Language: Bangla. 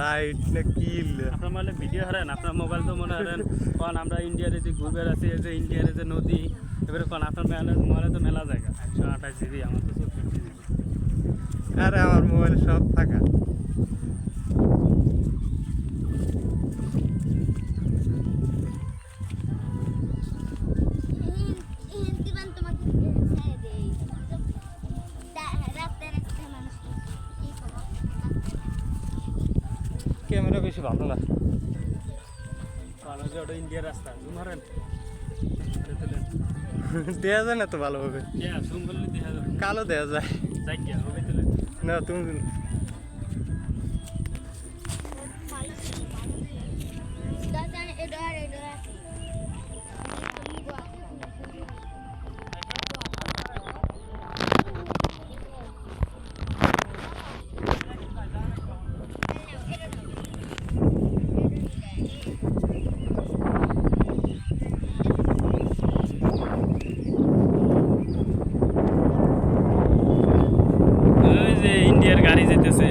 লাইট না কিল আপনার মানে ভিডিও হারেন আপনার মোবাইল তো মনে হারেন কারণ আমরা ইন্ডিয়ারে যে ঘুরবে আছি যে ইন্ডিয়ারে যে নদী এবারে কারণ আপনার মোবাইলে তো মেলা জায়গা 128 GB আমার তো 64 GB। আরে আমার মোবাইলে সব থাকা ক্যামেরা বেশি ভালো না কারণ যে ওটা ইন্ডিয়ার রাস্তা জুম হারেন দেয়া যায় না তো ভালোভাবে জুম করলে দেখা যাবে কালো দেয়া যায় যাই গিয়া হবে তাহলে না তুমি ওই যে ইন্ডিয়ার গাড়ি যেতেছে